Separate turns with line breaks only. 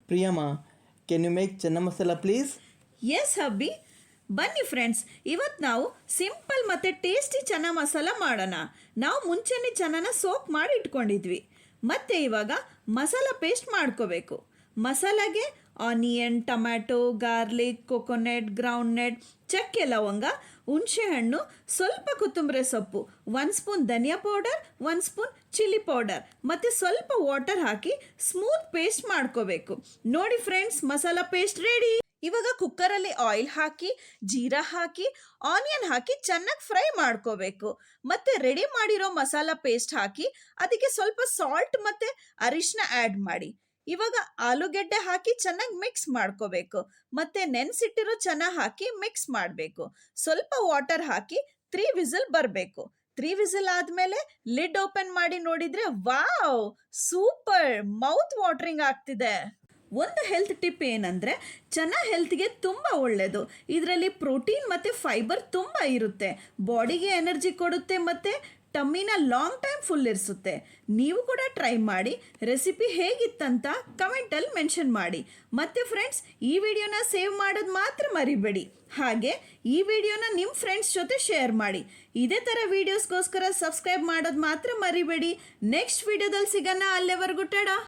ಪ್ರಿಯಮ್ಮ, can you make chana masala please?
Yes hubby, ಬನ್ನಿ friends, ಇವತ್ತು ನಾವು ಸಿಂಪಲ್ ಮತ್ತು ಟೇಸ್ಟಿ ಚನ್ನ ಮಸಾಲ ಮಾಡೋಣ. ನಾವು ಮುಂಚೆನೇ ಚನ್ನನ ಸೋಕ್ ಮಾಡಿ ಇಟ್ಕೊಂಡಿದ್ವಿ. ಮತ್ತು ಇವಾಗ ಮಸಾಲ ಪೇಸ್ಟ್ ಮಾಡ್ಕೋಬೇಕು. ಮಸಾಲಾಗೆ onion, tomato, garlic, coconut, groundnut, ಚಕ್ಕೆ, ಲವಂಗ, ಹುಣಸೆಹಣ್ಣು, ಸ್ವಲ್ಪ ಕೊತ್ತಂಬರಿ ಸೊಪ್ಪು, 1 ಸ್ಪೂನ್ ಧನಿಯಾ ಪೌಡರ್, 1 ಸ್ಪೂನ್ ಚಿಲ್ಲಿ ಪೌಡರ್ ಮತ್ತು ಸ್ವಲ್ಪ ವಾಟರ್ ಹಾಕಿ ಸ್ಮೂತ್ ಪೇಸ್ಟ್ ಮಾಡ್ಕೋಬೇಕು. ನೋಡಿ ಫ್ರೆಂಡ್ಸ್, ಮಸಾಲ ಪೇಸ್ಟ್ ರೆಡಿ. ಇವಾಗ ಕುಕ್ಕರಲ್ಲಿ ಆಯಿಲ್ ಹಾಕಿ, ಜೀರಾ ಹಾಕಿ, ಆನಿಯನ್ ಹಾಕಿ ಚೆನ್ನಾಗಿ ಫ್ರೈ ಮಾಡ್ಕೋಬೇಕು. ಮತ್ತೆ ರೆಡಿ ಮಾಡಿರೋ ಮಸಾಲ ಪೇಸ್ಟ್ ಹಾಕಿ ಅದಕ್ಕೆ ಸ್ವಲ್ಪ ಸಾಲ್ಟ್ ಮತ್ತು ಅರಿಶಿನ ಆ್ಯಡ್ ಮಾಡಿ. ಇವಾಗ ಆಲೂಗೆಡ್ಡೆ ಹಾಕಿ ಚೆನ್ನಾಗಿ ಮಿಕ್ಸ್ ಮಾಡ್ಕೋಬೇಕು. ಮತ್ತೆ ನೆನೆಸಿಟ್ಟಿರೋ ಚೆನ್ನ ಹಾಕಿ ಮಿಕ್ಸ್ ಮಾಡಬೇಕು. ಸ್ವಲ್ಪ ವಾಟರ್ ಹಾಕಿ 3 ವಿಸಿಲ್ ಬರಬೇಕು. 3 ವಿಸಿಲ್ ಆದಮೇಲೆ ಲಿಡ್ ಓಪನ್ ಮಾಡಿ ನೋಡಿದರೆ ವಾವ್, ಸೂಪರ್, ಮೌತ್ ವಾಟರಿಂಗ್ ಆಗ್ತಿದೆ. ಒಂದು ಹೆಲ್ತ್ ಟಿಪ್ ಏನಂದರೆ, ಚೆನ್ನ ಹೆಲ್ತ್ಗೆ ತುಂಬ ಒಳ್ಳೆಯದು. ಇದರಲ್ಲಿ ಪ್ರೋಟೀನ್ ಮತ್ತು ಫೈಬರ್ ತುಂಬ ಇರುತ್ತೆ. ಬಾಡಿಗೆ ಎನರ್ಜಿ ಕೊಡುತ್ತೆ ಮತ್ತು ಟಮ್ಮಿನ ಲಾಂಗ್ ಟೈಮ್ ಫುಲ್ ಇರಿಸುತ್ತೆ. ನೀವು ಕೂಡ ಟ್ರೈ ಮಾಡಿ. ರೆಸಿಪಿ ಹೇಗಿತ್ತಂತ ಕಮೆಂಟಲ್ಲಿ ಮೆನ್ಷನ್ ಮಾಡಿ. ಮತ್ತು ಫ್ರೆಂಡ್ಸ್, ಈ ವಿಡಿಯೋನ ಸೇವ್ ಮಾಡೋದು ಮಾತ್ರ ಮರಿಬೇಡಿ. ಹಾಗೆ ಈ ವಿಡಿಯೋನ ನಿಮ್ಮ ಫ್ರೆಂಡ್ಸ್ ಜೊತೆ ಶೇರ್ ಮಾಡಿ. ಇದೇ ಥರ ವೀಡಿಯೋಸ್ಗೋಸ್ಕರ ಸಬ್ಸ್ಕ್ರೈಬ್ ಮಾಡೋದು ಮಾತ್ರ ಮರಿಬೇಡಿ. ನೆಕ್ಸ್ಟ್ ವಿಡಿಯೋದಲ್ಲಿ ಸಿಗೋಣ. ಅಲ್ಲಿವರೆಗೂ ಟಾಡಾ.